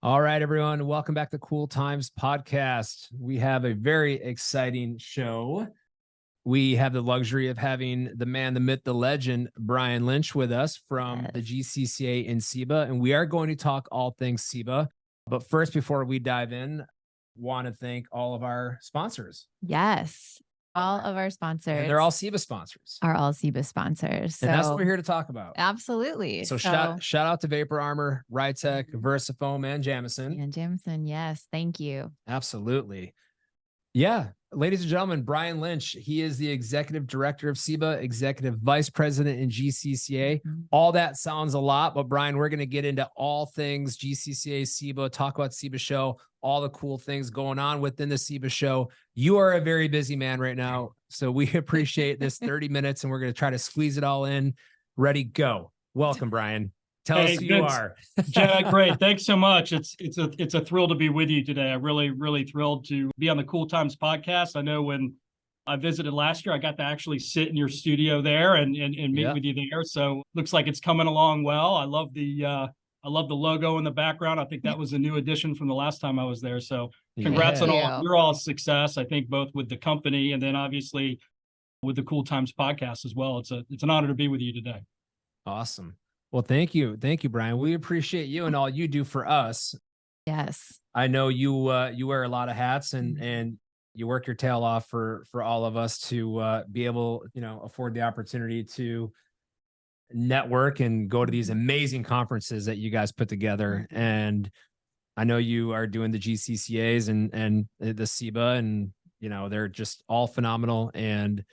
All right, everyone. Welcome back to Cool Times Podcast. We have a very exciting show. We have the luxury of having the man, the myth, the legend, Brian Lynch with us from the GCCA and CEBA. And we are going to talk all things CEBA. But first, before we dive in, want to thank all of our sponsors. Yes. All of our sponsors. And they're all CEBA sponsors. Are all CEBA sponsors. And that's what we're here to talk about. Absolutely. So shout out to Vapor Armor, Rytech, Versafoam, and Jamison. And Jamison, yes. Thank you. Absolutely. Yeah. Ladies and gentlemen, Brian Lynch, he is the Executive Director of CEBA, Executive Vice President in GCCA. All that sounds a lot, but Brian, we're going to get into all things GCCA, CEBA, talk about CEBA show, all the cool things going on within the CEBA show. You are a very busy man right now, so we appreciate this 30 minutes, and we're going to try to squeeze it all in. Ready, go. Welcome, Brian. Tell us who you are. Jenna, great. Thanks so much. It's a thrill to be with you today. I'm really thrilled to be on the Cool Times podcast. I know when I visited last year, I got to actually sit in your studio there and meet with you there. So looks like it's coming along well. I love the logo in the background. I think that was a new addition from the last time I was there. So congrats on your all success. I think both with the company and then obviously with the Cool Times podcast as well. It's an honor to be with you today. Awesome. Well, thank you, Brian. We appreciate you and all you do for us. Yes, I know you wear a lot of hats and you work your tail off for all of us to be able, afford the opportunity to network and go to these amazing conferences that you guys put together. And I know you are doing the GCCAs and the CEBA, and they're just all phenomenal. And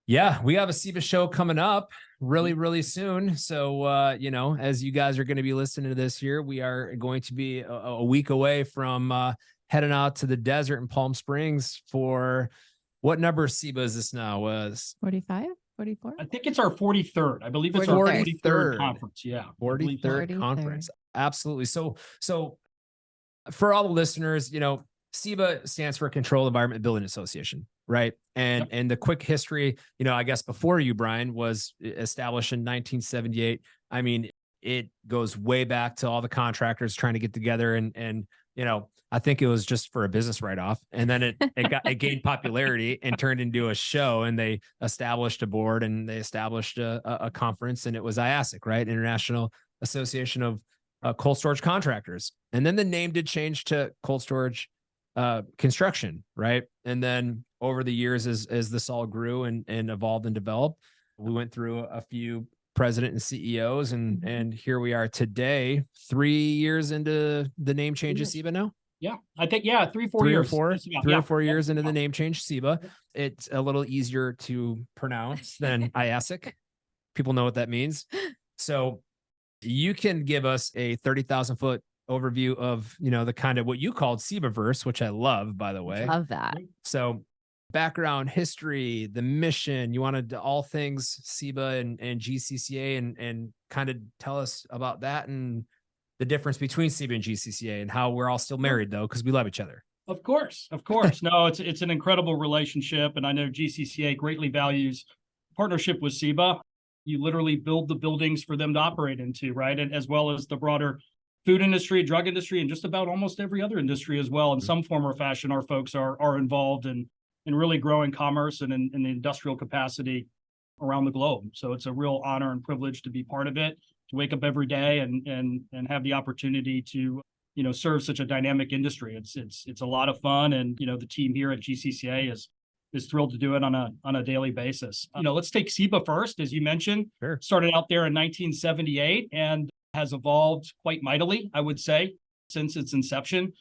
yeah, we have a CEBA show coming up really soon. So, as you guys are going to be listening to this here, we are going to be a week away from heading out to the desert in Palm Springs for what number of CEBA is this now? 45, 44? I think it's our 43rd. I believe it's our 43rd conference. Yeah. 43rd conference. Absolutely. So for all the listeners, CEBA stands for Controlled Environment Building Association, right? And the quick history, I guess before you, Brian, was established in 1978. I mean, it goes way back to all the contractors trying to get together and I think it was just for a business write-off. And then it gained popularity and turned into a show, and they established a board and they established a conference, and it was IASIC, right? International Association of Cold Storage Contractors. And then the name did change to Cold Storage Construction, right? And then over the years, as this all grew and evolved and developed, we went through a few president and CEOs, and here we are today, 3 years into the name change of CEBA now. Yeah, I think 3-4 years. Three or four years into the name change CEBA. It's a little easier to pronounce than IASIC. People know what that means. So you can give us a 30,000 foot overview of, the kind of what you called CEBAverse, which I love, by the way. Love that. So background, history, the mission, you wanted to all things CEBA and GCCA and kind of tell us about that and the difference between CEBA and GCCA and how we're all still married though, because we love each other. Of course. No, it's an incredible relationship. And I know GCCA greatly values partnership with CEBA. You literally build the buildings for them to operate into, right? And as well as the broader food industry, drug industry, and just about almost every other industry as well. In some form or fashion, our folks are involved in really growing commerce and in the industrial capacity around the globe. So it's a real honor and privilege to be part of it, to wake up every day and have the opportunity to, serve such a dynamic industry. It's a lot of fun. And, the team here at GCCA is thrilled to do it on a daily basis. Let's take CEBA first, as you mentioned. Sure. Started out there in 1978 and has evolved quite mightily, I would say, since its inception.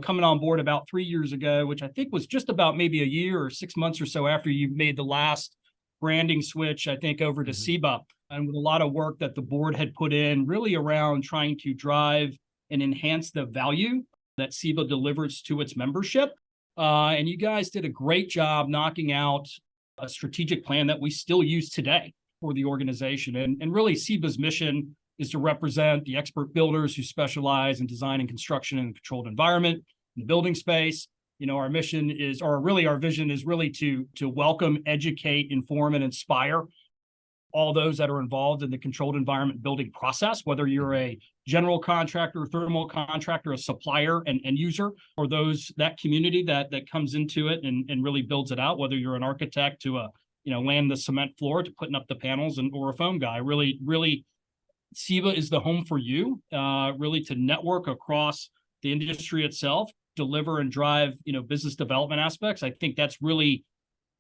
Coming on board about 3 years ago, which I think was just about maybe a year or 6 months or so after you made the last branding switch, I think, over to CEBA, and with a lot of work that the board had put in really around trying to drive and enhance the value that CEBA delivers to its membership. And you guys did a great job knocking out a strategic plan that we still use today for the organization. And really CEBA's mission is to represent the expert builders who specialize in design and construction in a controlled environment in the building space. Our mission is, or really our vision is really to welcome, educate, inform, and inspire all those that are involved in the controlled environment building process, whether you're a general contractor, thermal contractor, a supplier and end user, or that community that comes into it and really builds it out, whether you're an architect to laying the cement floor to putting up the panels or a foam guy. Really, CEBA is the home for you, really to network across the industry itself, deliver and drive, business development aspects. I think that's really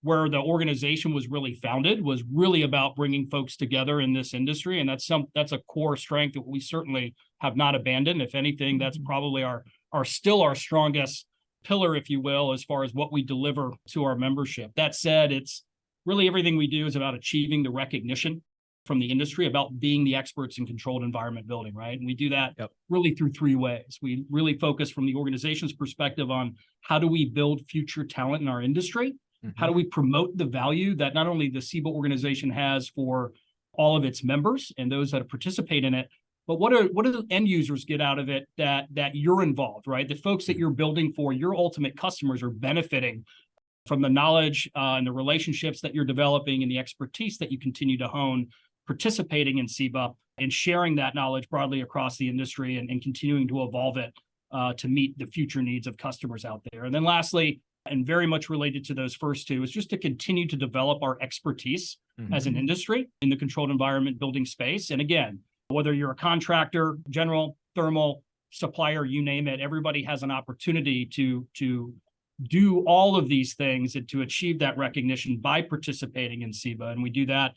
where the organization was really founded, was really about bringing folks together in this industry. And that's a core strength that we certainly have not abandoned. If anything, that's probably still our strongest pillar, if you will, as far as what we deliver to our membership. That said, it's really everything we do is about achieving the recognition from the industry about being the experts in controlled environment building, right? And we do that really through three ways. We really focus from the organization's perspective on how do we build future talent in our industry? How do we promote the value that not only the CEBA organization has for all of its members and those that participate in it, but what do the end users get out of it that you're involved, right? The folks that you're building for, your ultimate customers are benefiting from the knowledge and the relationships that you're developing and the expertise that you continue to hone participating in CEBA and sharing that knowledge broadly across the industry and continuing to evolve it to meet the future needs of customers out there. And then lastly, and very much related to those first two, is just to continue to develop our expertise as an industry in the controlled environment building space. And again, whether you're a contractor, general, thermal, supplier, you name it, everybody has an opportunity to do all of these things and to achieve that recognition by participating in CEBA. And we do that,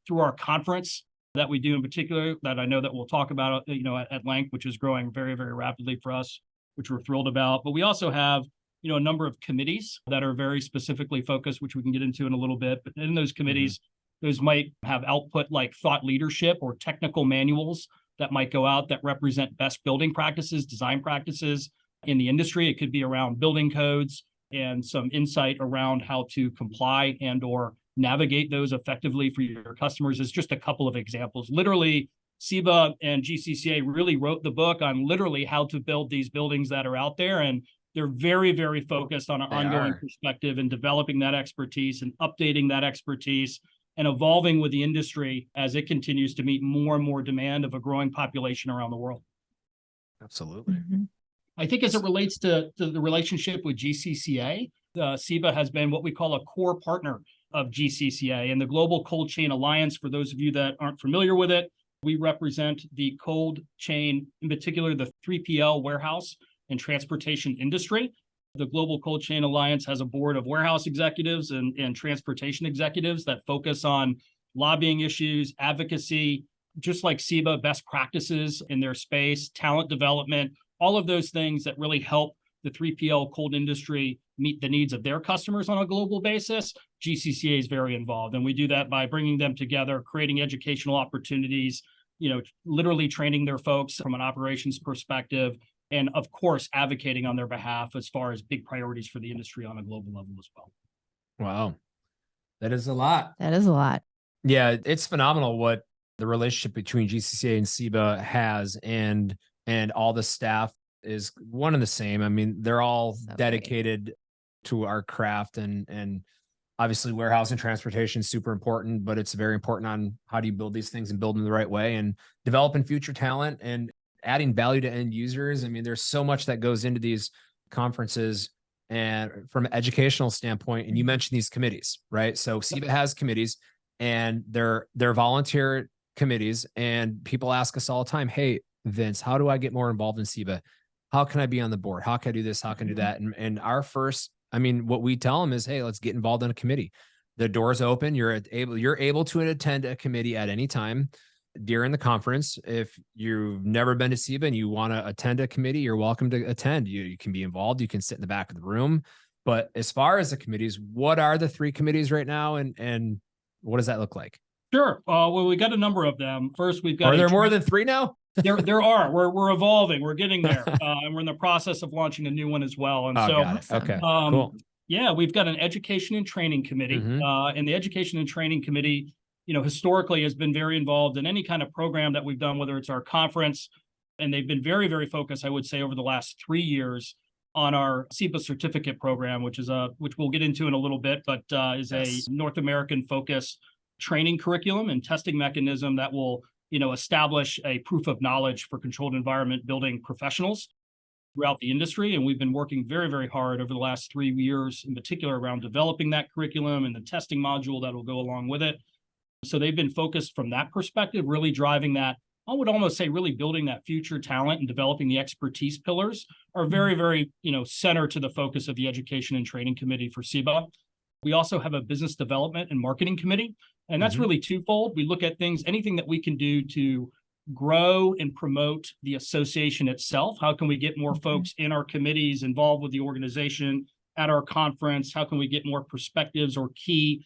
through our conference that we do in particular, that I know that we'll talk about, at length, which is growing very, very rapidly for us, which we're thrilled about. But we also have a number of committees that are very specifically focused, which we can get into in a little bit. But in those committees, those might have output like thought leadership or technical manuals that might go out that represent best building practices, design practices in the industry. It could be around building codes and some insight around how to comply and or navigate those effectively for your customers. Is just a couple of examples. Literally, CEBA and GCCA really wrote the book on literally how to build these buildings that are out there. And they're very, very focused on an ongoing perspective and developing that expertise and updating that expertise and evolving with the industry as it continues to meet more and more demand of a growing population around the world. Absolutely. I think as it relates to the relationship with GCCA, CEBA has been what we call a core partner of GCCA and the Global Cold Chain Alliance. For those of you that aren't familiar with it, we represent the cold chain, in particular, the 3PL warehouse and transportation industry. The Global Cold Chain Alliance has a board of warehouse executives and transportation executives that focus on lobbying issues, advocacy, just like CEBA, best practices in their space, talent development, all of those things that really help the 3PL cold industry meet the needs of their customers on a global basis. GCCA is very involved. And we do that by bringing them together, creating educational opportunities, literally training their folks from an operations perspective, and of course, advocating on their behalf as far as big priorities for the industry on a global level as well. Wow. That is a lot. That is a lot. Yeah, it's phenomenal what the relationship between GCCA and CEBA has, and all the staff is one and the same. I mean, they're all dedicated to our craft, and obviously warehouse and transportation is super important, but it's very important on how do you build these things and build them the right way and developing future talent and adding value to end users. I mean, there's so much that goes into these conferences and from an educational standpoint. And you mentioned these committees, right? So CEBA has committees and they're volunteer committees, and people ask us all the time, hey, Vince, how do I get more involved in CEBA? How can I be on the board? How can I do this? How can I do that? And our first, what we tell them is, hey, let's get involved in a committee. The door's open. You're able to attend a committee at any time during the conference. If you've never been to CEBA and you want to attend a committee, you're welcome to attend. You can be involved. You can sit in the back of the room. But as far as the committees, what are the 3 committees right now, and what does that look like? Sure. Well, we got a number of them. First, we've got. Are there more than 3 now? There are. We're evolving. We're getting there, and we're in the process of launching a new one as well. And got it. Okay, cool. Yeah, we've got an education and training committee, and the education and training committee, historically has been very involved in any kind of program that we've done, whether it's our conference, and they've been very, very focused, I would say, over the last 3 years on our CEBA certificate program, which we'll get into in a little bit, but is a North American focused training curriculum and testing mechanism that will, establish a proof of knowledge for controlled environment building professionals throughout the industry. And we've been working very, very hard over the last 3 years, in particular around developing that curriculum and the testing module that will go along with it. So they've been focused from that perspective, really driving that. I would almost say really building that future talent and developing the expertise pillars are very, very, center to the focus of the Education and Training Committee for CEBA. We also have a business development and marketing committee, and that's really twofold. We look at things, anything that we can do to grow and promote the association itself. How can we get more folks in our committees involved with the organization at our conference? How can we get more perspectives or key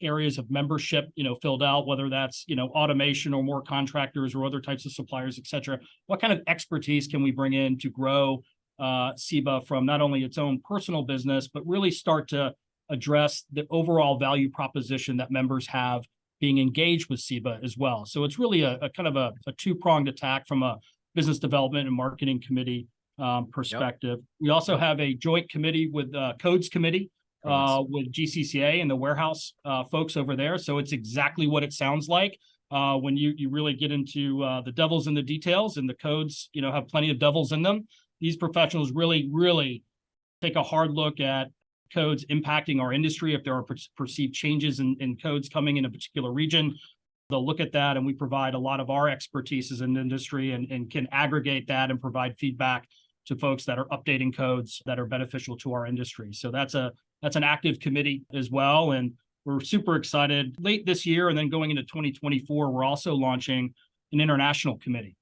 areas of membership, filled out, whether that's, automation or more contractors or other types of suppliers, et cetera. What kind of expertise can we bring in to grow CEBA from not only its own personal business, but really start to address the overall value proposition that members have being engaged with CEBA as well. So it's really a kind of a two-pronged attack from a business development and marketing committee perspective. Yep. We also have a joint committee with Codes Committee with GCCA and the warehouse folks over there. So it's exactly what it sounds like when you really get into the devil's in the details, and the codes, have plenty of devils in them. These professionals really take a hard look at codes impacting our industry. If there are perceived changes in codes coming in a particular region, they'll look at that, and we provide a lot of our expertise as an industry and can aggregate that and provide feedback to folks that are updating codes that are beneficial to our industry. So that's an active committee as well. And we're super excited. Late this year and then going into 2024, we're also launching an international committee.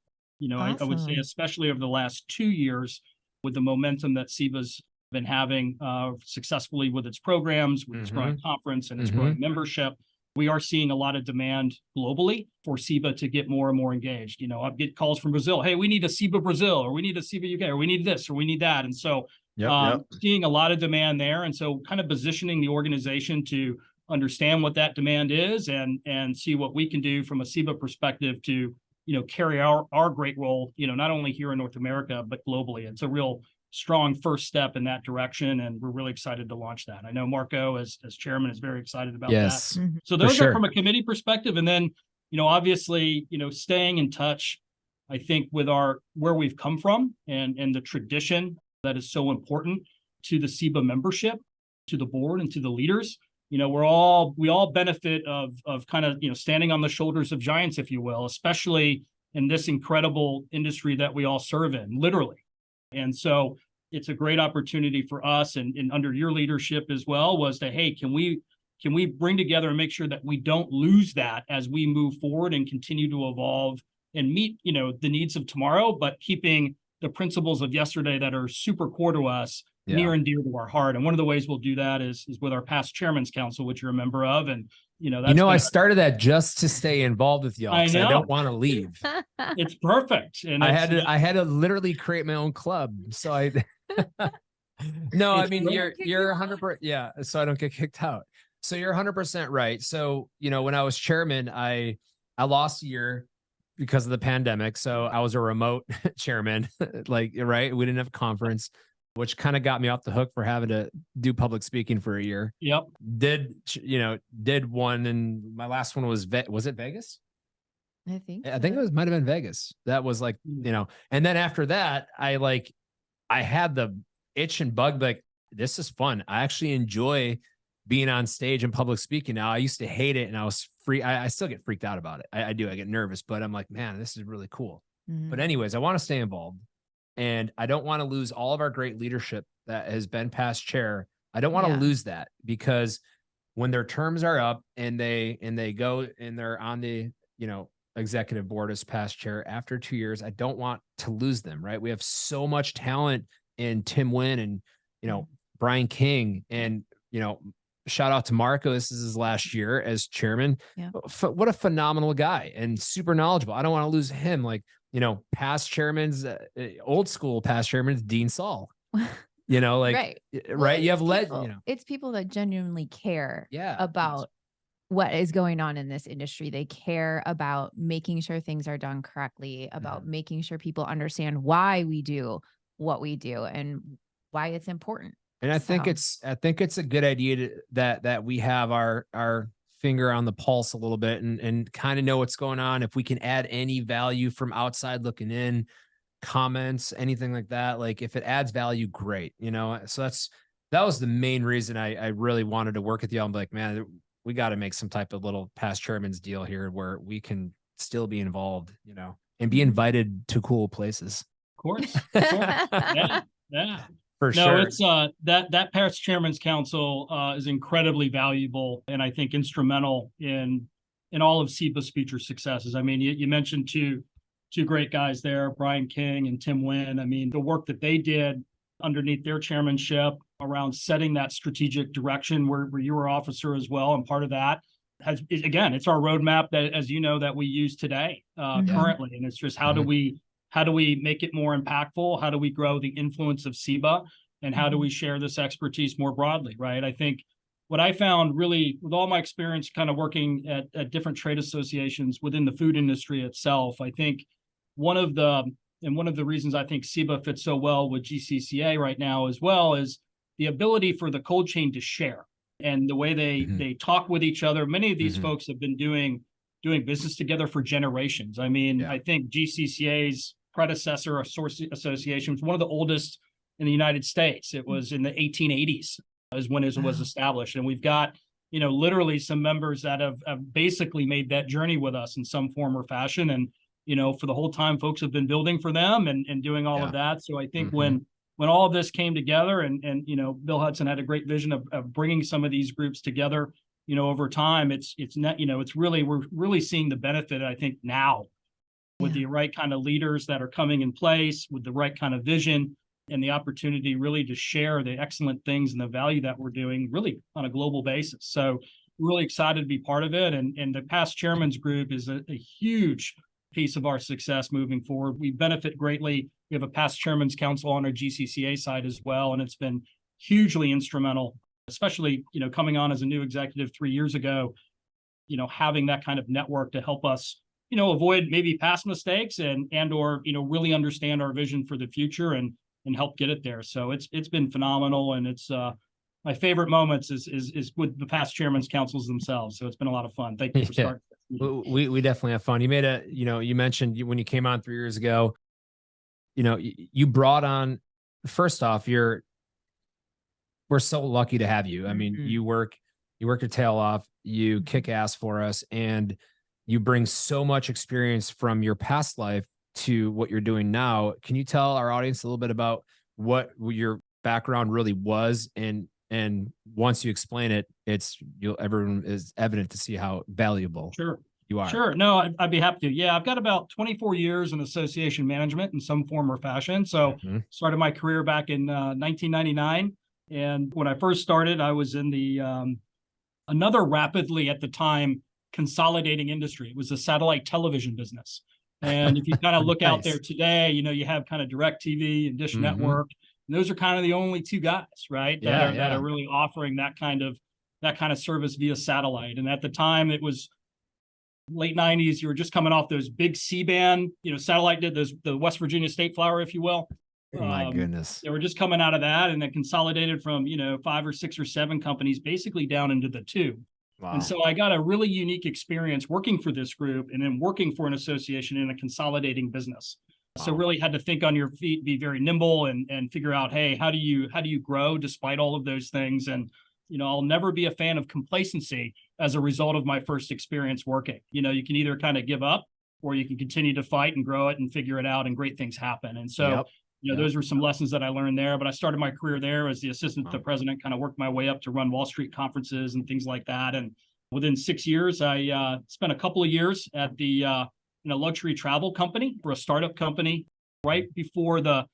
Awesome. I would say especially over the last 2 years with the momentum that CEBA's been having successfully with its programs, with its growing conference and its growing membership, we are seeing a lot of demand globally for CEBA to get more and more engaged. I get calls from Brazil. Hey, we need a CEBA Brazil, or we need a CEBA UK, or we need this, or we need that. And so seeing a lot of demand there. And so kind of positioning the organization to understand what that demand is and see what we can do from a CEBA perspective to, carry our great role, not only here in North America, but globally. It's a real strong first step in that direction, and we're really excited to launch that. I know Marco, as chairman, is very excited about that. So those are from a committee perspective, and then obviously staying in touch, I think, with where we've come from and the tradition that is so important to the CEBA membership, to the board, and to the leaders. We all benefit of kind of standing on the shoulders of giants, if you will, especially in this incredible industry that we all serve in, literally. And so it's a great opportunity for us and under your leadership as well was to, hey, can we bring together and make sure that we don't lose that as we move forward and continue to evolve and meet, the needs of tomorrow, but keeping the principles of yesterday that are super core to us near and dear to our heart. And one of the ways we'll do that is with our past Chairman's Council, which you're a member of. And, I started that just to stay involved with y'all because I don't want to leave. It's perfect. And I had to literally create my own club. So no, I mean, you're 100%. Yeah. So I don't get kicked out. So you're 100% right. So, when I was chairman, I lost a year because of the pandemic. So I was a remote chairman, right. We didn't have a conference, which kind of got me off the hook for having to do public speaking for a year. Yep. Did one, and my last one was it Vegas? I think it might have been Vegas. That was and then after that, I had the itch and bug, this is fun. I actually enjoy being on stage and public speaking now. I used to hate it, and I was I still get freaked out about it. I do. I get nervous, but I'm like, man, this is really cool. But anyways, I want to stay involved. And I don't want to lose all of our great leadership that has been past chair. I don't want to lose that, because when their terms are up and they go and they're on the, executive board as past chair after 2 years, I don't want to lose them. Right. We have so much talent in Tim Wynn and, Brian King, and, shout out to Marco. This is his last year as chairman. Yeah. What a phenomenal guy and super knowledgeable. I don't want to lose him. Past chairman's old school past chairman's Dean Saul, right. Well, you have it's people that genuinely care about what is going on in this industry. They care about making sure things are done correctly, about making sure people understand why we do what we do and why it's important. And I think it's a good idea that we have our finger on the pulse a little bit and kind of know what's going on. If we can add any value from outside looking in, comments, anything like that, like if it adds value, great. So that was the main reason I really wanted to work with you. I'm like, man, we got to make some type of little past chairman's deal here where we can still be involved, and be invited to cool places. Of course. Yeah. For sure. It's that past chairman's council is incredibly valuable, and I think instrumental in all of CEBA's future successes. I mean, you mentioned two great guys there, Brian King and Tim Wynn. I mean, the work that they did underneath their chairmanship around setting that strategic direction where you were officer as well. And part of that it's our roadmap that, as you know, that we use today currently. And it's just how do we make it more impactful? How do we grow the influence of CEBA? And how do we share this expertise more broadly, right? I think what I found really, with all my experience kind of working at different trade associations within the food industry itself, I think one of the reasons I think CEBA fits so well with GCCA right now as well is the ability for the cold chain to share and the way they talk with each other. Many of these folks have been doing business together for generations. I mean, I think GCCA's predecessor association was one of the oldest in the United States. It was in the 1880s is when it was established. And we've got, literally some members that have basically made that journey with us in some form or fashion. And, for the whole time, folks have been building for them and doing all of that. So I think when all of this came together and Bill Hudson had a great vision of bringing some of these groups together, over time, we're really seeing the benefit, I think, now with the right kind of leaders that are coming in place, with the right kind of vision and the opportunity really to share the excellent things and the value that we're doing really on a global basis. So really excited to be part of it. And the past chairman's group is a huge piece of our success moving forward. We benefit greatly. We have a past chairman's council on our GCCA side as well. And it's been hugely instrumental, especially, coming on as a new executive 3 years ago, having that kind of network to help us, avoid maybe past mistakes or really understand our vision for the future and help get it there. So it's been phenomenal. And it's my favorite moments is with the past chairman's councils themselves. So it's been a lot of fun. Thank you for starting. We definitely have fun. You made you mentioned when you came on 3 years ago, you brought on, first off, we're so lucky to have you. I mean, you work your tail off, you kick ass for us, and you bring so much experience from your past life to what you're doing now. Can you tell our audience a little bit about what your background really was? And once you explain it, everyone is evident to see how valuable you are. Sure. No, I'd be happy to. Yeah, I've got about 24 years in association management in some form or fashion. So started my career back in 1999. And when I first started, I was in the another rapidly at the time consolidating industry. It was the satellite television business. And if you kind of look out there today, you have kind of DirecTV and Dish Network. And those are kind of the only two guys, right? That are really offering that kind of service via satellite. And at the time, it was late 90s. You were just coming off those big C-band, satellite did the West Virginia State Flower, if you will. Oh my goodness. They were just coming out of that and then consolidated from, 5 or 6 or 7 companies basically down into the 2. Wow. And so I got a really unique experience working for this group and then working for an association in a consolidating business. Wow. So really had to think on your feet, be very nimble and figure out, hey, how do you grow despite all of those things? And, I'll never be a fan of complacency as a result of my first experience working. You can either kind of give up or you can continue to fight and grow it and figure it out and great things happen. And so, those were some lessons that I learned there, but I started my career there as the assistant to the president, kind of worked my way up to run Wall Street conferences and things like that. And within 6 years, I spent a couple of years at the luxury travel company for a startup company right before the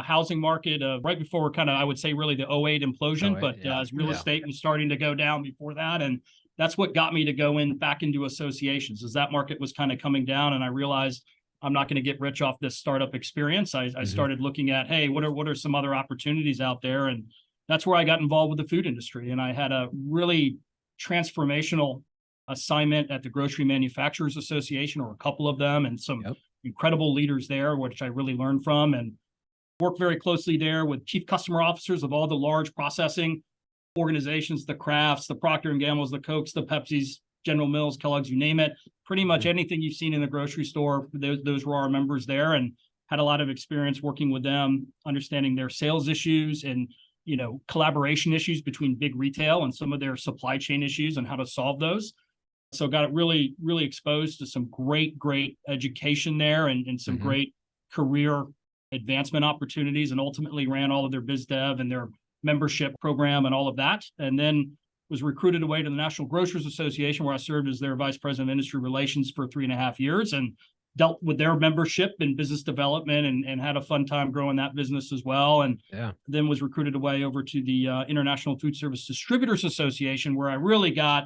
housing market, right before kind of, I would say really the 08 implosion, as real estate was starting to go down before that. And that's what got me to go back into associations as that market was kind of coming down. And I realized I'm not going to get rich off this startup experience. I started looking at, hey, what are some other opportunities out there? And that's where I got involved with the food industry. And I had a really transformational assignment at the Grocery Manufacturers Association, or a couple of them, and some incredible leaders there, which I really learned from, and worked very closely there with chief customer officers of all the large processing organizations, the Crafts, the Procter & Gamble's, the Cokes, the Pepsis, General Mills, Kellogg's, you name it. Pretty much anything you've seen in the grocery store, those were our members there, and had a lot of experience working with them, understanding their sales issues and, collaboration issues between big retail and some of their supply chain issues and how to solve those. So got really, really exposed to some great education there and some great career advancement opportunities, and ultimately ran all of their biz dev and their membership program and all of that. And then was recruited away to the National Grocers Association, where I served as their vice president of industry relations for 3.5 years and dealt with their membership and business development and had a fun time growing that business as well. And then was recruited away over to the International Food Service Distributors Association, where I really got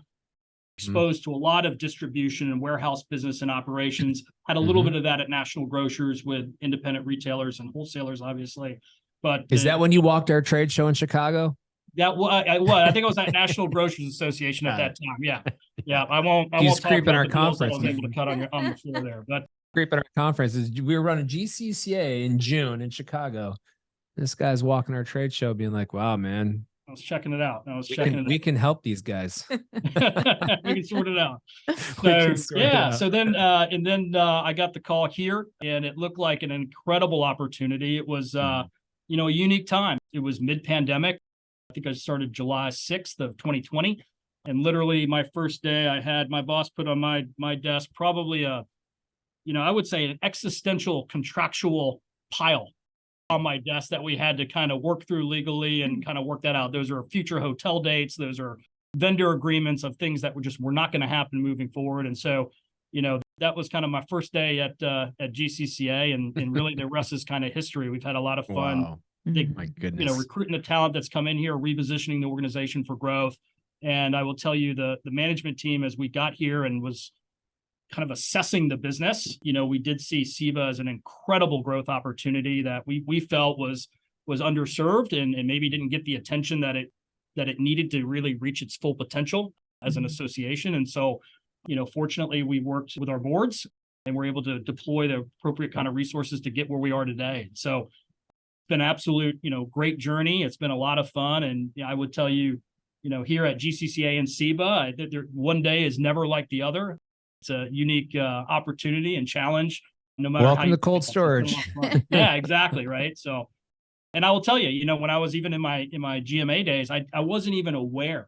exposed to a lot of distribution and warehouse business and operations. Had a little bit of that at National Grocers with independent retailers and wholesalers, obviously. But is that when you walked our trade show in Chicago? That I think I was at National Grocers Association at that time. Yeah. I won't creep in our conference. I was able to cut on the floor there, but creep in our conferences. We were running GCCA in June in Chicago. This guy's walking our trade show, being like, "Wow, man, I was checking it out. We can help these guys. We can sort it out." So then I got the call here, and it looked like an incredible opportunity. It was a unique time. It was mid-pandemic. I think I started July 6th of 2020. And literally my first day, I had my boss put on my desk probably I would say an existential contractual pile on my desk that we had to kind of work through legally and kind of work that out. Those are future hotel dates. Those are vendor agreements of things that were not going to happen moving forward. And so, that was kind of my first day at GCCA, and really the rest is kind of history. We've had a lot of fun. Wow. My goodness. Recruiting the talent that's come in here, repositioning the organization for growth. And I will tell you, the management team, as we got here and was kind of assessing the business, we did see CEBA as an incredible growth opportunity that we felt was underserved and maybe didn't get the attention that it needed to really reach its full potential as an association. And so, fortunately, we worked with our boards and were able to deploy the appropriate kind of resources to get where we are today. So it's been an absolute, great journey. It's been a lot of fun. And I would tell you, here at GCCA and CEBA, one day is never like the other. It's a unique opportunity and challenge. No matter welcome how to cold storage. Yeah, exactly. Right. So, and I will tell you, when I was even in my GMA days, I wasn't even aware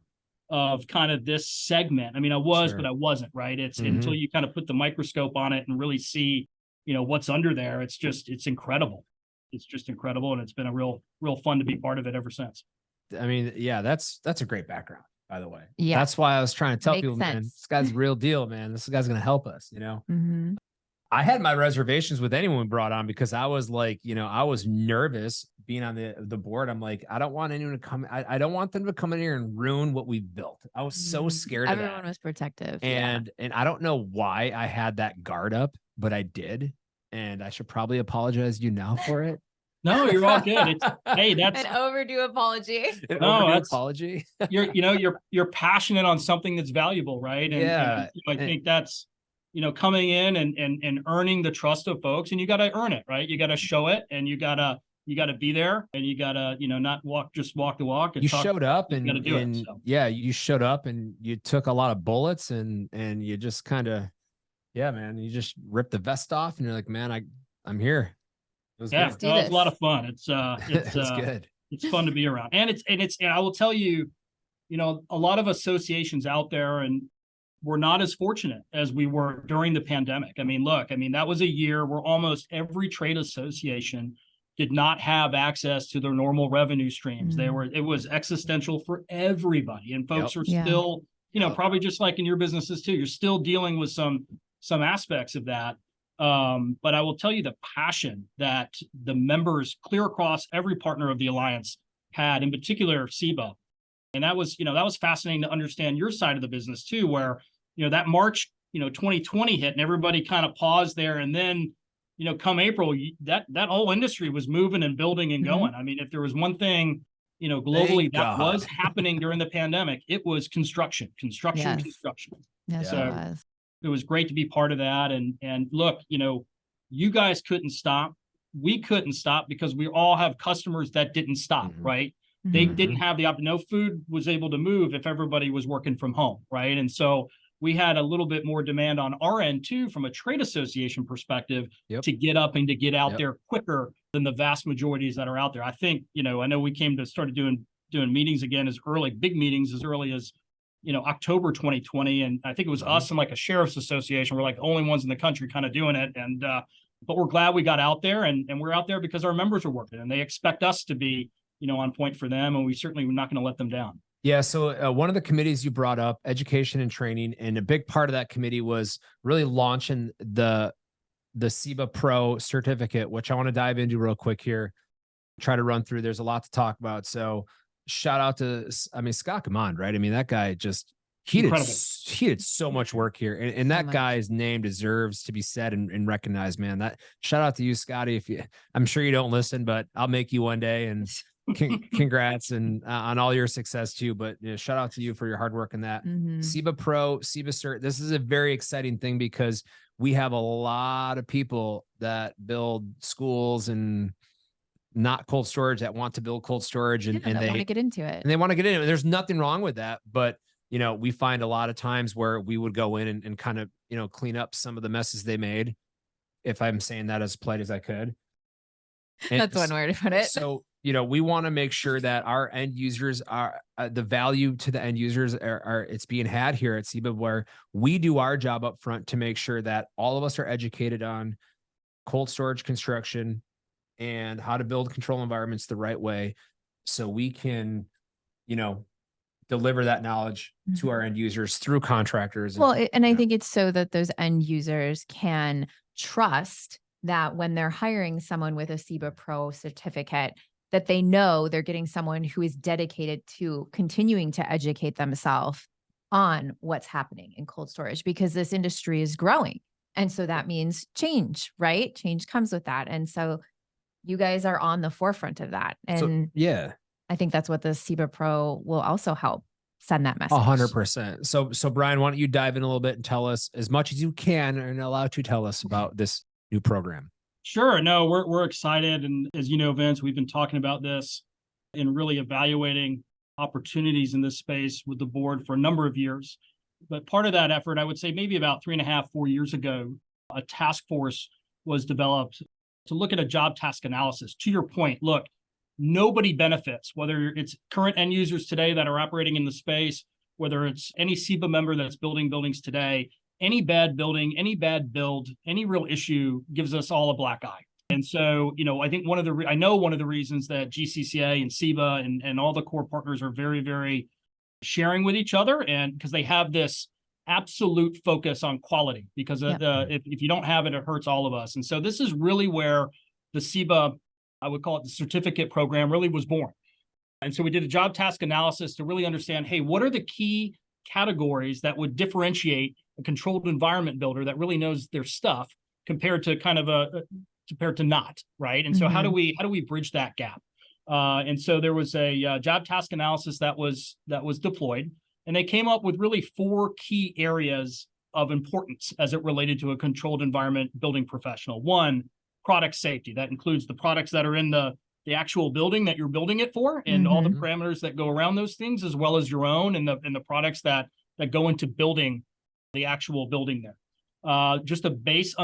of kind of this segment. I mean, I was, but I wasn't. Right. It's until you kind of put the microscope on it and really see, what's under there. It's incredible. It's just incredible, and it's been a real fun to be part of it ever since. I mean, yeah, that's a great background, by the way. Yeah. That's why I was trying to tell Makes people, sense. man, this guy's the real deal, man. This guy's going to help us, I had my reservations with anyone we brought on because I was like, I was nervous being on the board. I'm like, I don't want anyone to come. I don't want them to come in here and ruin what we've built. I was so scared of that. Everyone was protective. And I don't know why I had that guard up, but I did. And I should probably apologize to you now for it. No, you're all good. That's an overdue apology. Apology. You're passionate on something that's valuable, right? And I think that's, coming in and earning the trust of folks, and you got to earn it, right? You got to show it, and you got to be there, and you got to, not walk the walk. You showed up and, you showed up and you took a lot of bullets and you just kind of, man, you just ripped the vest off and you're like, man, I'm here. It was good. It was a lot of fun. It's good. It's fun to be around. And I will tell you, a lot of associations out there, and we're not as fortunate as we were during the pandemic. I mean, that was a year where almost every trade association did not have access to their normal revenue streams. It was existential for everybody. And folks are still, probably just like in your businesses too, you're still dealing with some aspects of that. But I will tell you the passion that the members clear across every partner of the Alliance had, in particular CEBA. And that was fascinating to understand your side of the business too, where, that March, 2020 hit and everybody kind of paused there. And then, come April, that whole industry was moving and building and going. I mean, if there was one thing, globally that was happening during the pandemic, it was construction. Yes, so it was great to be part of that. And look, you guys couldn't stop. We couldn't stop because we all have customers that didn't stop, right? They didn't have no food was able to move if everybody was working from home, right? And so we had a little bit more demand on our end too, from a trade association perspective, to get up and to get out there quicker than the vast majorities that are out there. I think, I know we started doing meetings again big meetings as early as, October 2020. And I think it was us and like a sheriff's association. We're like the only ones in the country kind of doing it. And, but we're glad we got out there and we're out there because our members are working and they expect us to be, on point for them. And we certainly were not going to let them down. Yeah. So one of the committees you brought up, education and training, and a big part of that committee was really launching the CEBA Pro certificate, which I want to dive into real quick here, try to run through. There's a lot to talk about. So shout out to, Scott Command, right? I mean, that guy just, he did so much work here. And that guy's name deserves to be said and recognized, man. That shout out to you, Scotty. I'm sure you don't listen, but I'll make you one day, and congrats and on all your success too. But shout out to you for your hard work in that. CEBA Pro, CEBA Cert. This is a very exciting thing because we have a lot of people that build schools and not cold storage that want to build cold storage and they want to get into it. And they want to get into it. There's nothing wrong with that. But, we find a lot of times where we would go in and kind of, clean up some of the messes they made, if I'm saying that as polite as I could. And that's one way to put it. So, we want to make sure that our end users are the value to the end users are it's being had here at CEBA, where we do our job up front to make sure that all of us are educated on cold storage construction and how to build control environments the right way, so we can, deliver that knowledge to our end users through contractors. Well, and I think it's so that those end users can trust that when they're hiring someone with a CEBA Pro certificate, that they know they're getting someone who is dedicated to continuing to educate themselves on what's happening in cold storage, because this industry is growing. And so that means change, right? Change comes with that. And so you guys are on the forefront of that. And I think that's what the CEBA Pro will also help send that message. 100%. So Brian, why don't you dive in a little bit and tell us as much as you can and allow to tell us about this new program? Sure. No, we're excited. And as you know, Vince, we've been talking about this and really evaluating opportunities in this space with the board for a number of years. But part of that effort, I would say maybe about 3.5, 4 years ago, a task force was developed to look at a job task analysis. To your point, look, nobody benefits, whether it's current end users today that are operating in the space, whether it's any CEBA member that's building buildings today. Any bad building, any bad build, any real issue gives us all a black eye. And so, I think one of the reasons that GCCA and CEBA and all the core partners are very, very sharing with each other, and because they have this absolute focus on quality, because if you don't have it, it hurts all of us. And so this is really where the CEBA, I would call it the certificate program, really was born. And so we did a job task analysis to really understand, hey, what are the key categories that would differentiate a controlled environment builder that really knows their stuff compared to compared to not, right? And so how do we bridge that gap? And so there was a job task analysis that was deployed, and they came up with really 4 key areas of importance as it related to a controlled environment building professional. 1, product safety. That includes the products that are in the actual building that you're building it for, and all the parameters that go around those things, as well as your own and the products that go into building the actual building there. Just a base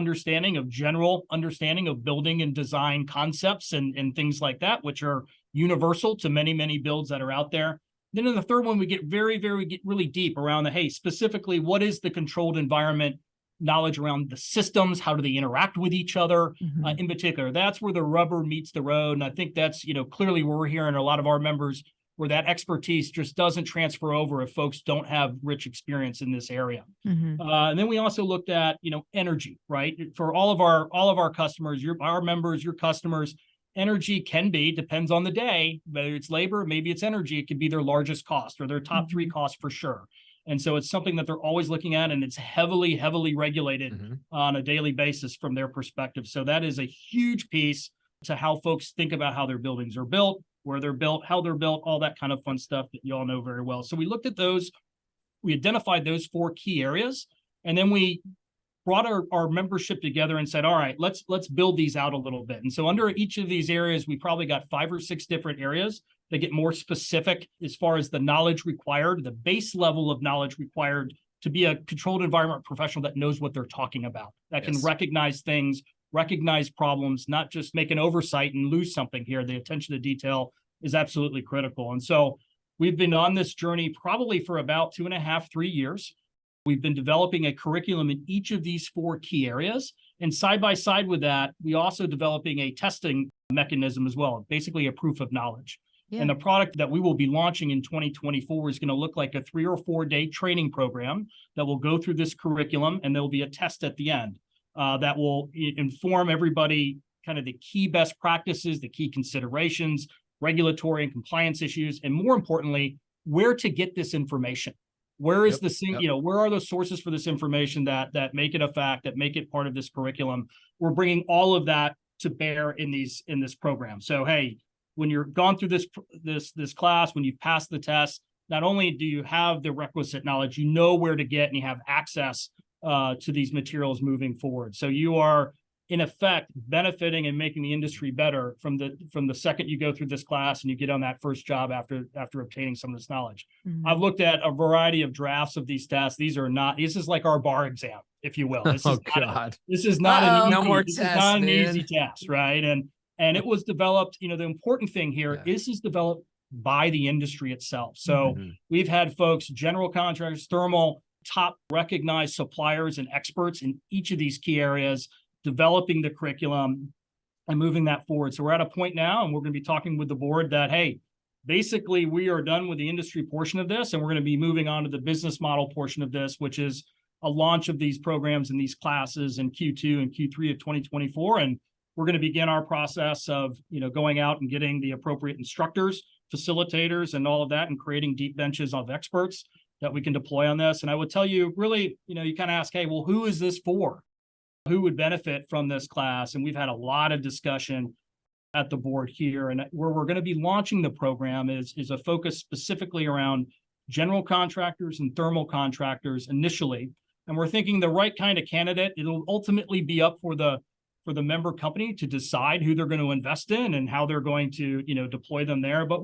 general understanding of building and design concepts and things like that, which are universal to many, many builds that are out there. Then in the third one, we get really deep around specifically what is the controlled environment knowledge around the systems, how do they interact with each other in particular. That's where the rubber meets the road. And I think that's, clearly where we're hearing a lot of our members where that expertise just doesn't transfer over if folks don't have rich experience in this area. And then we also looked at, energy, right? For all of our customers, our members, your customers, energy depends on the day, whether it's labor, maybe it's energy, it could be their largest cost or their top 3 costs for sure. And so it's something that they're always looking at, and it's heavily, heavily regulated on a daily basis from their perspective. So that is a huge piece to how folks think about how their buildings are built, where they're built, how they're built, all that kind of fun stuff that you all know very well. So we looked at those, we identified those 4 key areas, and then we brought our membership together and said, all right, let's build these out a little bit. And so under each of these areas, we probably got 5 or 6 different areas They get more specific as far as the knowledge required, the base level of knowledge required to be a controlled environment professional that knows what they're talking about, that can recognize things, recognize problems, not just make an oversight and lose something here. The attention to detail is absolutely critical. And so we've been on this journey probably for about 2.5, 3 years. We've been developing a curriculum in each of these 4 key areas. And side by side with that, we also developing a testing mechanism as well, basically a proof of knowledge. Yeah. And the product that we will be launching in 2024 is going to look like a 3 or 4 day training program that will go through this curriculum, and there'll be a test at the end that will inform everybody kind of the key best practices, the key considerations, regulatory and compliance issues, and more importantly, where to get this information. Where is the thing, where are the sources for this information that make it a fact, that make it part of this curriculum? We're bringing all of that to bear in this program. So, hey, when you're gone through this class, when you've passed the test, not only do you have the requisite knowledge, you know where to get and you have access to these materials moving forward. So you are, in effect, benefiting and making the industry better from the second you go through this class and you get on that first job after obtaining some of this knowledge. Mm-hmm. I've looked at a variety of drafts of these tests. This is like our bar exam, if you will. This is not an easy test, right? And it was developed, the important thing here, this is developed by the industry itself. So we've had folks, general contractors, thermal, top recognized suppliers and experts in each of these key areas, developing the curriculum and moving that forward. So we're at a point now, and we're going to be talking with the board that, hey, basically we are done with the industry portion of this, and we're going to be moving on to the business model portion of this, which is a launch of these programs and these classes in Q2 and Q3 of 2024. And we're going to begin our process of, going out and getting the appropriate instructors, facilitators, and all of that, and creating deep benches of experts that we can deploy on this. And I would tell you, really, you kind of ask, hey, well, who is this for? Who would benefit from this class? And we've had a lot of discussion at the board here. And where we're going to be launching the program is a focus specifically around general contractors and thermal contractors initially. And we're thinking the right kind of candidate. It'll ultimately be up for the member company to decide who they're going to invest in and how they're going to, deploy them there. But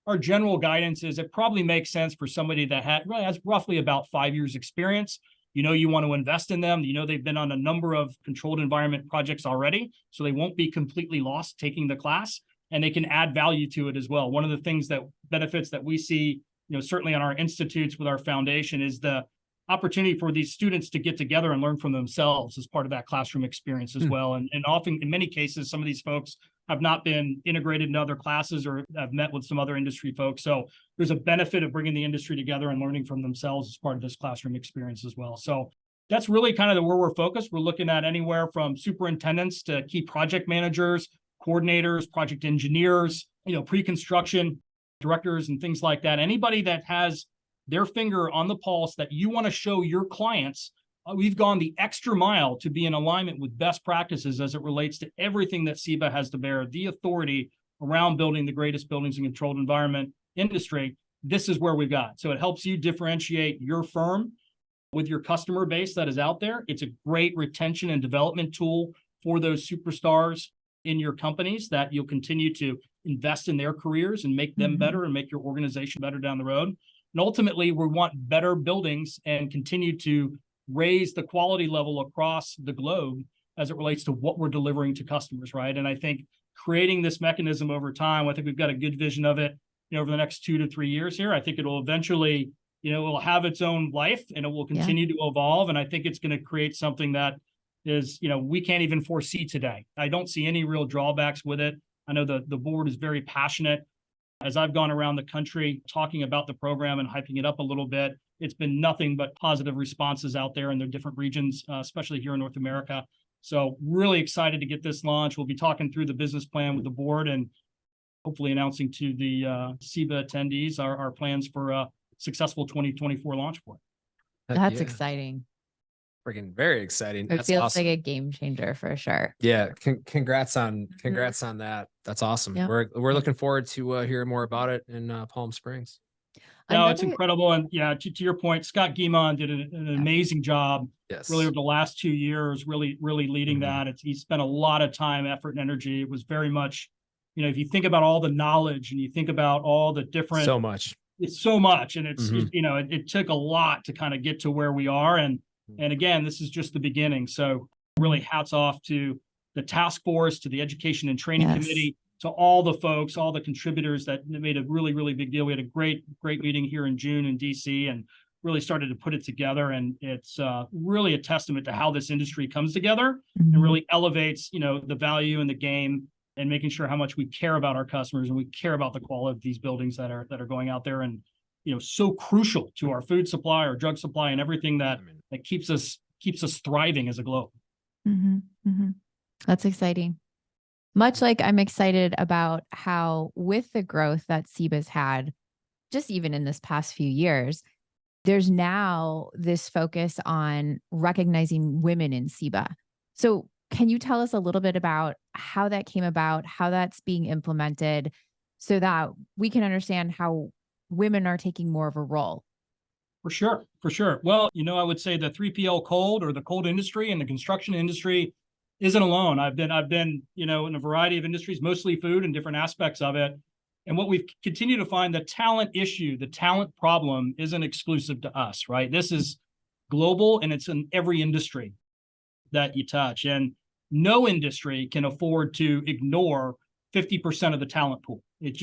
our general guidance is it probably makes sense for somebody that has roughly about 5 years experience. You want to invest in them. They've been on a number of controlled environment projects already, so they won't be completely lost taking the class, and they can add value to it as well. One of the things that benefits that we see, certainly on our institutes with our foundation, is the opportunity for these students to get together and learn from themselves as part of that classroom experience as well. And often, in many cases, some of these folks have not been integrated in other classes or have met with some other industry folks. So there's a benefit of bringing the industry together and learning from themselves as part of this classroom experience as well. So that's really kind of where we're focused. We're looking at anywhere from superintendents to key project managers, coordinators, project engineers, pre-construction directors and things like that. Anybody that has their finger on the pulse that you want to show your clients, we've gone the extra mile to be in alignment with best practices as it relates to everything that CEBA has to bear, the authority around building the greatest buildings in controlled environment industry. This is where we've got. So it helps you differentiate your firm with your customer base that is out there. It's a great retention and development tool for those superstars in your companies that you'll continue to invest in their careers and make them better and make your organization better down the road. And ultimately, we want better buildings and continue to raise the quality level across the globe as it relates to what we're delivering to customers, right? And I think creating this mechanism over time, I think we've got a good vision of it, over the next 2 to 3 years here. I think it will eventually, it will have its own life and it will continue to evolve. And I think it's going to create something that is, we can't even foresee today. I don't see any real drawbacks with it. I know the board is very passionate. As I've gone around the country talking about the program and hyping it up a little bit, it's been nothing but positive responses out there in the different regions, especially here in North America. So really excited to get this launched. We'll be talking through the business plan with the board and hopefully announcing to the CEBA attendees our plans for a successful 2024 launch for it. That's exciting. Freaking very exciting. It feels like a game changer for sure. Yeah. Congrats on that. That's awesome. Yeah. We're looking forward to hearing more about it in Palm Springs. No, it's incredible. And to your point, Scott Guimond did an amazing job really over the last 2 years, really leading that. He spent a lot of time, effort, and energy. It was very much if you think about all the knowledge and you think about all the different, it's so much. And it's, it took a lot to kind of get to where we are. And again, this is just the beginning. So really hats off to the task force, to the education and training committee, to all the folks, all the contributors that made a really, really big deal. We had a great meeting here in June in DC and really started to put it together. And it's really a testament to how this industry comes together and really elevates, the value in the game and making sure how much we care about our customers and we care about the quality of these buildings that are going out there and, so crucial to our food supply, our drug supply, and everything that keeps us thriving as a globe. That's exciting. Much like I'm excited about how with the growth that CEBA's had, just even in this past few years, there's now this focus on recognizing women in CEBA. So can you tell us a little bit about how that came about, how that's being implemented so that we can understand how women are taking more of a role? For sure. Well, I would say the 3PL cold or the cold industry and the construction industry isn't alone. I've been, in a variety of industries, mostly food and different aspects of it. And what we've continued to find, the talent issue, the talent problem isn't exclusive to us, right? This is global and it's in every industry that you touch. And no industry can afford to ignore 50% of the talent pool. It's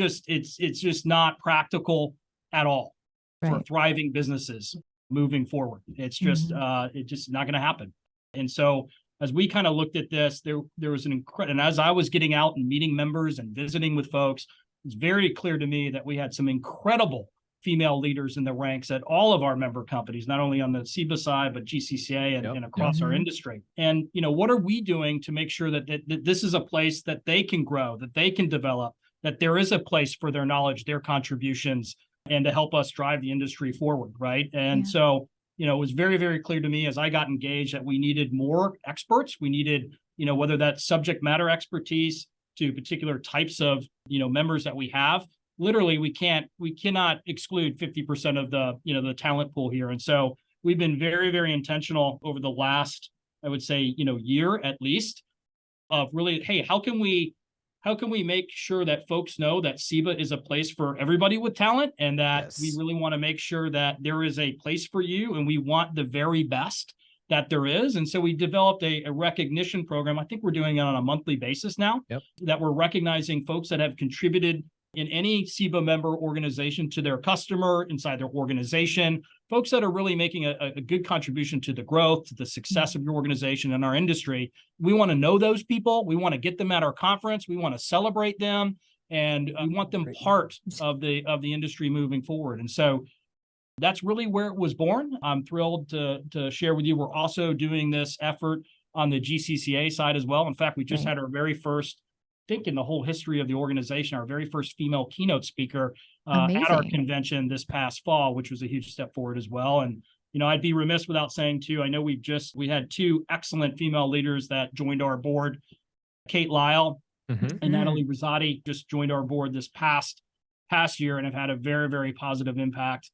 just not practical at all for thriving businesses moving forward. It's just, it's just not going to happen. And so as we kind of looked at this, there was an incredible, and as I was getting out and meeting members and visiting with folks, it's very clear to me that we had some incredible female leaders in the ranks at all of our member companies, not only on the CEBA side, but GCCA and across our industry. And, what are we doing to make sure that this is a place that they can grow, that they can develop, that there is a place for their knowledge, their contributions, and to help us drive the industry forward, right? And so, it was very, very clear to me as I got engaged that we needed more experts. We needed, whether that's subject matter expertise to particular types of, members that we have. Literally, we cannot exclude 50% of the, the talent pool here. And so we've been very, very intentional over the last, I would say, year at least, of really, hey, how can we make sure that folks know that CEBA is a place for everybody with talent and that we really want to make sure that there is a place for you and we want the very best that there is. And so we developed a recognition program. I think we're doing it on a monthly basis now, that we're recognizing folks that have contributed in any CEBA member organization to their customer, inside their organization, folks that are really making a good contribution to the growth, to the success of your organization and our industry. We want to know those people. We want to get them at our conference. We want to celebrate them, and we want them part of the industry moving forward. And so that's really where it was born. I'm thrilled to share with you. We're also doing this effort on the GCCA side as well. In fact, we just had our very first, I think in the whole history of the organization, our very first female keynote speaker at our convention this past fall, which was a huge step forward as well. And, I'd be remiss without saying too, I know we had two excellent female leaders that joined our board. Kate Lyle and Natalie Rosati just joined our board this past year and have had a very, very positive impact,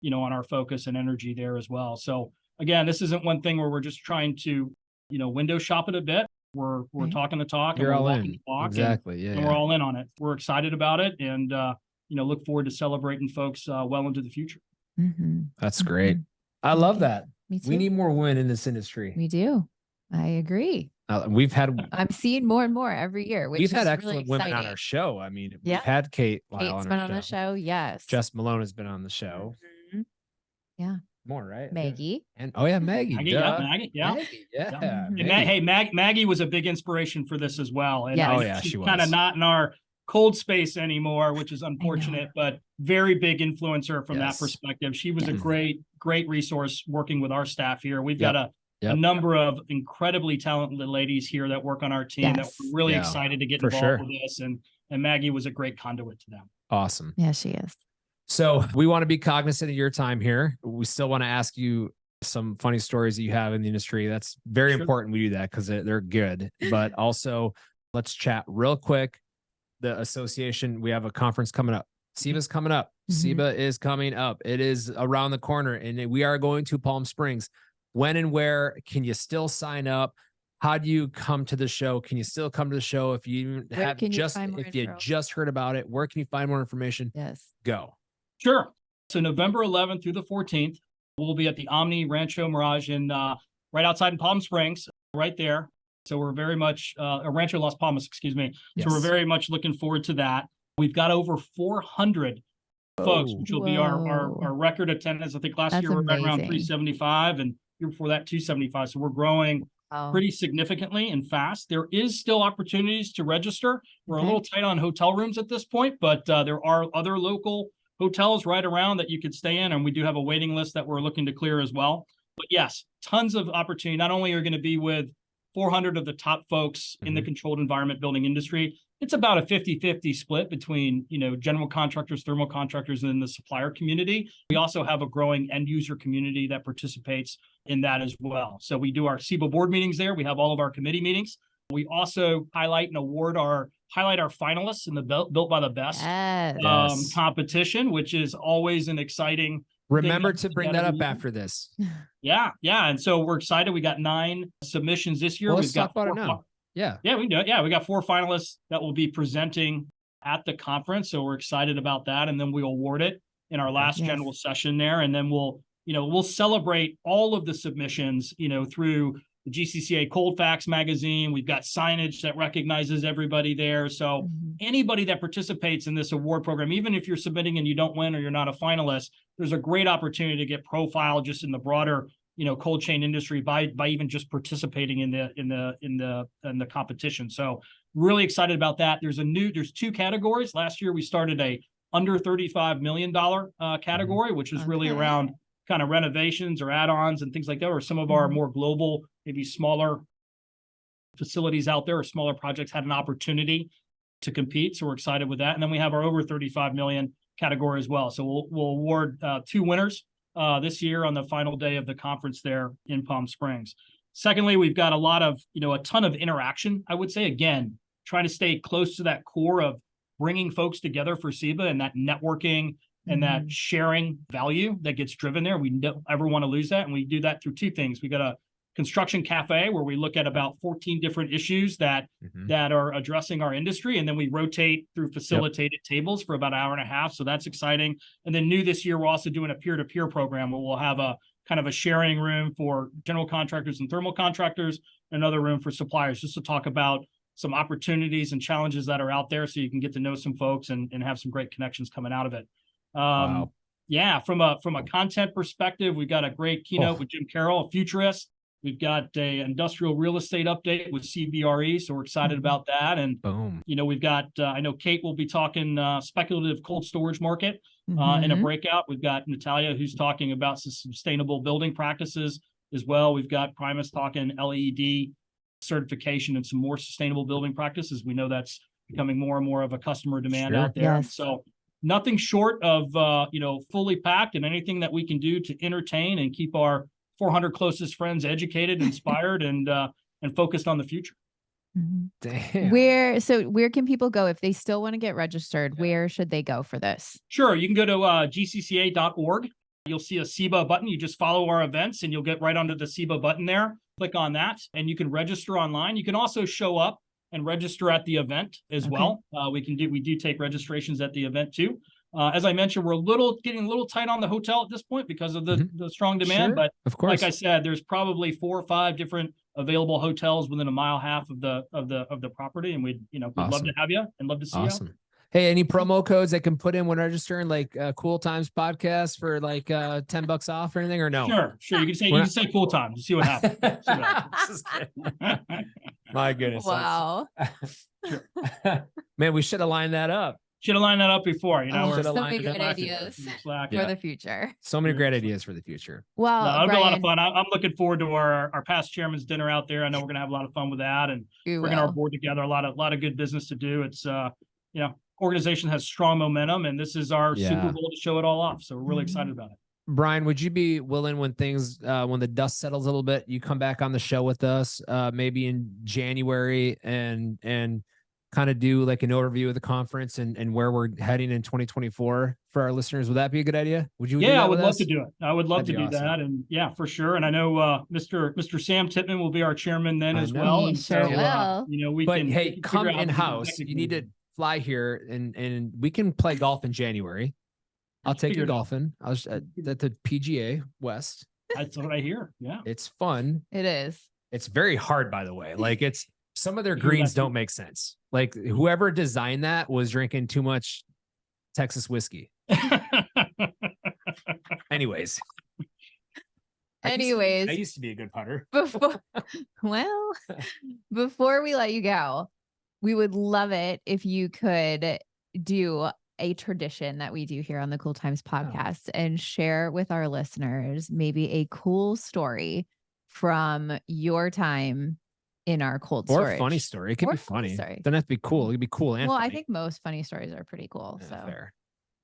on our focus and energy there as well. So again, this isn't one thing where we're just trying to, window shop it a bit. We're talking the talk. You're and we're all walking in. the walk. Exactly. And we're all in on it. We're excited about it and, look forward to celebrating folks well into the future. That's great. I love that. Me too. We need more women in this industry. We do. I agree. I'm seeing more and more every year. We've had excellent women on our show. I mean, we've had Kate Lyle Kate's been on the show. Yes. Jess Malone has been on the show. Yeah. More, right? Maggie. And Maggie. Maggie, Maggie. Hey, Maggie was a big inspiration for this as well. And she was kind of not in our cold space anymore, which is unfortunate, but very big influencer from that perspective. She was a great resource working with our staff here. We've got a number of incredibly talented ladies here that work on our team that we're really excited to get involved with this. And Maggie was a great conduit to them. Awesome. Yeah, she is. So we want to be cognizant of your time here. We still want to ask you some funny stories that you have in the industry. That's very important. We do that because they're good. But also, let's chat real quick. The association, we have a conference coming up. CEBA's coming up. CEBA is coming up. It is around the corner, and we are going to Palm Springs. When and where can you still sign up? how do you come to the show? Can you still come to the show if you just heard about it? Where can you find more information? Yes. Go. Sure. So November 11th through the 14th, we'll be at the Omni Rancho Mirage in right outside in Palm Springs, right there. So we're very much Rancho Las Palmas, excuse me. Yes. So we're very much looking forward to that. We've got over 400 folks, which will be our record attendance. I think last year we were right around 375, and year before that 275. So we're growing pretty significantly and fast. There is still opportunities to register. We're a little tight on hotel rooms at this point, but there are other local hotels right around that you could stay in, and we do have a waiting list that we're looking to clear as well. But yes, tons of opportunity. Not only are you going to be with 400 of the top folks in the controlled environment building industry, it's about a 50-50 split between, general contractors, thermal contractors, and the supplier community. We also have a growing end user community that participates in that as well. So we do our CEBA board meetings there. We have all of our committee meetings. We also highlight our finalists in the Built by the Best competition, which is always an exciting. Remember to bring that up after this. Yeah. And so we're excited. We got 9 submissions this year. Let's talk about it now. Yeah, we do. Yeah, we got 4 finalists that will be presenting at the conference. So we're excited about that. And then we'll award it in our last general session there. And then we'll celebrate all of the submissions, through the GCCA Cold Facts magazine. We've got signage that recognizes everybody there. So anybody that participates in this award program, even if you're submitting and you don't win or you're not a finalist, there's a great opportunity to get profiled just in the broader, cold chain industry by even just participating in the competition. So really excited about that. There's 2 categories. Last year we started a under $35 million category, which is really around kind of renovations or add-ons and things like that, or some of our more global, maybe smaller facilities out there or smaller projects had an opportunity to compete. So we're excited with that. And then we have our over 35 million category as well. So we'll award 2 winners this year on the final day of the conference there in Palm Springs. Secondly, we've got a ton of interaction, I would say, again, trying to stay close to that core of bringing folks together for CEBA and that networking and that sharing value that gets driven there. We don't ever want to lose that. And we do that through 2 things. We got a construction cafe where we look at about 14 different issues that are addressing our industry. And then we rotate through facilitated tables for about an hour and a half. So that's exciting. And then new this year, we're also doing a peer-to-peer program where we'll have a kind of a sharing room for general contractors and thermal contractors, another room for suppliers, just to talk about some opportunities and challenges that are out there so you can get to know some folks and have some great connections coming out of it. Yeah, from a content perspective, we've got a great keynote with Jim Carroll, a futurist. We've got a industrial real estate update with CBRE, so we're excited about that. And we've got I know Kate will be talking speculative cold storage market in a breakout. We've got Natalia who's talking about sustainable building practices as well. We've got Primus talking LED certification and some more sustainable building practices. We know that's becoming more and more of a customer demand out there. So nothing short of fully packed, and anything that we can do to entertain and keep our 400 closest friends educated, inspired, and focused on the future. Damn. Where can people go if they still want to get registered? Where should they go for this? Sure, you can go to gcca.org. You'll see a CEBA button. You just follow our events, and you'll get right onto the CEBA button there. Click on that, and you can register online. You can also show up and register at the event as well. We do take registrations at the event too. As I mentioned, we're getting a little tight on the hotel at this point because of the strong demand. But of course, like I said, there's probably 4 or 5 different available hotels within a mile half of the property, and we'd love to have you and love to see you. Hey, any promo codes I can put in when registering, like Cool Times podcast for like $10 off or anything, or no? Sure. You can say Cool Times. See what happens. My goodness. Wow. Man, we should have lined that up. Should have lined that up before, so many great ideas for the future. So many great ideas for the future. Well, it'll be a lot of fun. I'm looking forward to our past chairman's dinner out there. I know we're gonna have a lot of fun with that, and bringing our board together. A lot of good business to do. It's organization has strong momentum, and this is our Super Bowl to show it all off. So we're really excited about it. Brian, would you be willing when the dust settles a little bit, you come back on the show with us, maybe in January and kind of do like an overview of the conference and where we're heading in 2024 for our listeners? Would that be a good idea? Would you? Yeah, I would love to do it. I would love to do awesome. that. And yeah, for sure. And I know Mr. Sam Tippman will be our chairman then as well. He And sure will. we but can. Hey, we can come figure out how to do in-house. You need to fly here and we can play golf in January. I'll take you golfing. I was at the PGA West. That's what I hear. Yeah. It's fun. It is. It's very hard, by the way. Like some of their greens don't make sense. Like whoever designed that was drinking too much Texas whiskey. Anyways. I used to be a good putter. Before we let you go, we would love it if you could do a tradition that we do here on the Cool Times podcast and share with our listeners maybe a cool story from your time in our cold storage. Or a funny story. It could be funny. Doesn't have to be cool. It could be cool and funny. I think most funny stories are pretty cool. So fair.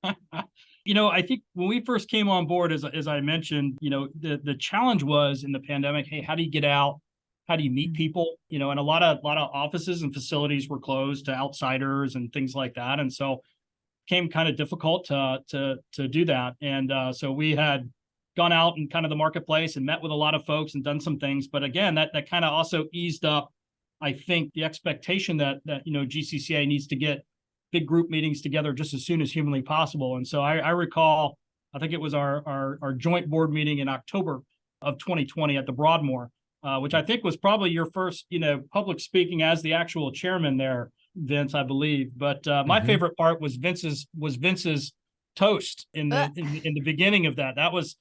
I think when we first came on board, as I mentioned, the challenge was in the pandemic, hey, how do you get out? How do you meet people? And a lot of offices and facilities were closed to outsiders and things like that. And so it became kind of difficult to do that. And so we had gone out in kind of the marketplace and met with a lot of folks and done some things. But again, that kind of also eased up, I think, the expectation that GCCA needs to get big group meetings together just as soon as humanly possible. And so I recall, I think it was our joint board meeting in October of 2020 at the Broadmoor, which I think was probably your first, public speaking as the actual chairman there, Vince, I believe. But my favorite part was Vince's toast in the beginning of that. That was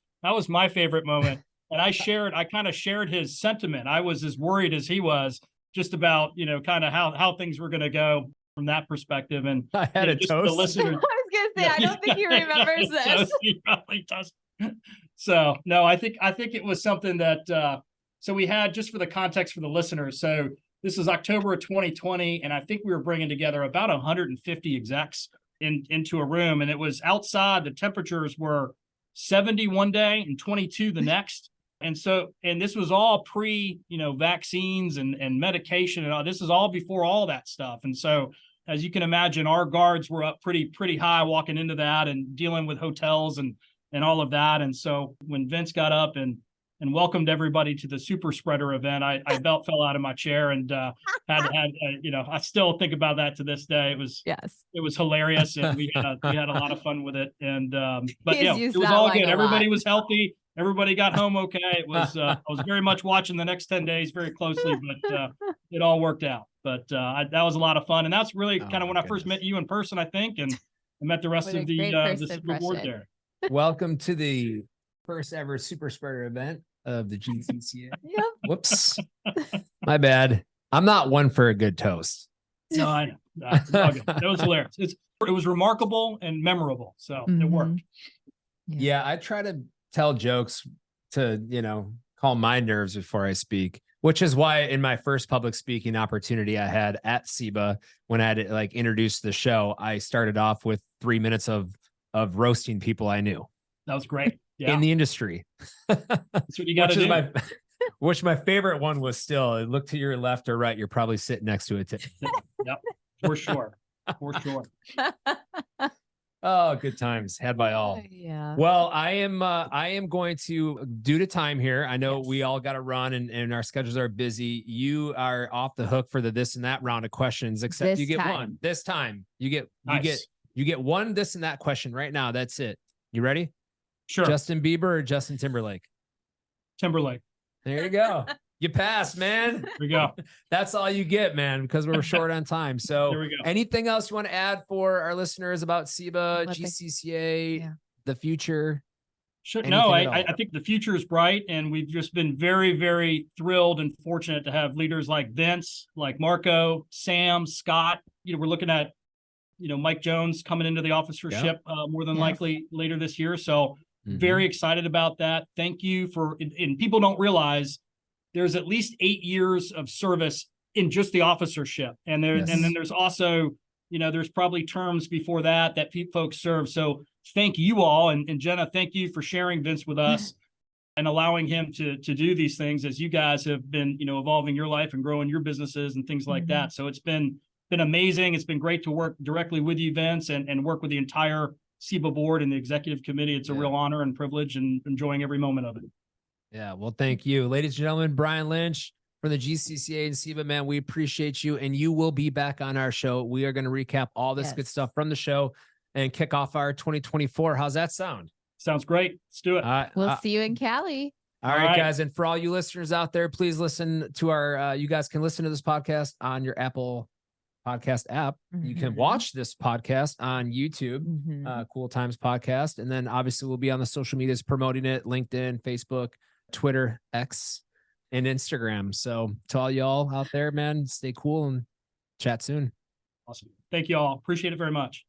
my favorite moment. And I kind of shared his sentiment. I was as worried as he was just about, kind of how things were going to go from that perspective. And I had a just toast. The listener, I was going to say, I don't think he remembers this. He probably does. So no, I think it was something that, so we had, just for the context for the listeners. So this is October of 2020. And I think we were bringing together about 150 execs into a room, and it was outside. The temperatures were 70 one day and 22 the next. And this was all pre, vaccines and medication and all. This is all before all that stuff. And so, as you can imagine, our guards were up pretty high walking into that and dealing with hotels and all of that. And so when Vince got up and welcomed everybody to the super spreader event, I fell out of my chair and I still think about that to this day. It was hilarious, and we had a lot of fun with it. And but yeah, it was all good. Everybody was healthy. Everybody got home okay. It was I was very much watching the next 10 days very closely, but it all worked out. But that was a lot of fun, and that's really kind of when I first met you in person, I think, and I met the rest of the super board there. Welcome to the first ever super spreader event of the GCCA. Yep. Whoops, my bad. I'm not one for a good toast. No, I know. That was hilarious. It was remarkable and memorable, so it worked. Yeah, I try to tell jokes to, calm my nerves before I speak, which is why in my first public speaking opportunity I had at CEBA, when I had introduced the show, I started off with 3 minutes of roasting people I knew. That was great. Yeah. In the industry. That's what you got to do. Which my favorite one was still, look to your left or right, you're probably sitting next to it. Yep, for sure. For sure. Oh, good times had by all. Yeah. Well, I am going to, due to time here, I know we all got to run and our schedules are busy. You are off the hook for the this and that round of questions, except you get one this time. You get one this and that question right now. That's it. You ready? Sure. Justin Bieber or Justin Timberlake? Timberlake. There you go. You passed, man. There we go. That's all you get, man, because we're short on time. So there we go. Anything else you want to add for our listeners about CEBA, GCCA, the future? Sure. No, I think the future is bright, and we've just been very, very thrilled and fortunate to have leaders like Vince, like Marco, Sam, Scott. We're looking at, Mike Jones coming into the officership more than likely later this year. So very excited about that. Thank you and people don't realize there's at least 8 years of service in just the officership. And then there's also, there's probably terms before that folks serve. So thank you all. And Jenna, thank you for sharing Vince with us and allowing him to do these things as you guys have been, evolving your life and growing your businesses and things like that. So it's been been amazing. It's been great to work directly with you, Vince, and work with the entire CEBA board and the executive committee. It's a real honor and privilege, and enjoying every moment of it. Yeah, well, thank you. Ladies and gentlemen, Brian Lynch from the GCCA and CEBA, man, we appreciate you, and you will be back on our show. We are going to recap all this good stuff from the show and kick off our 2024. How's that sound? Sounds great. Let's do it. We'll see you in Cali. All right, guys. And for all you listeners out there, please listen to our, you guys can listen to this podcast on your Apple podcast app. You can watch this podcast on YouTube, Cool Times Podcast. And then obviously we'll be on the social medias promoting it, LinkedIn, Facebook, Twitter, X, and Instagram. So to all y'all out there, man, stay cool and chat soon. Awesome. Thank you all. Appreciate it very much.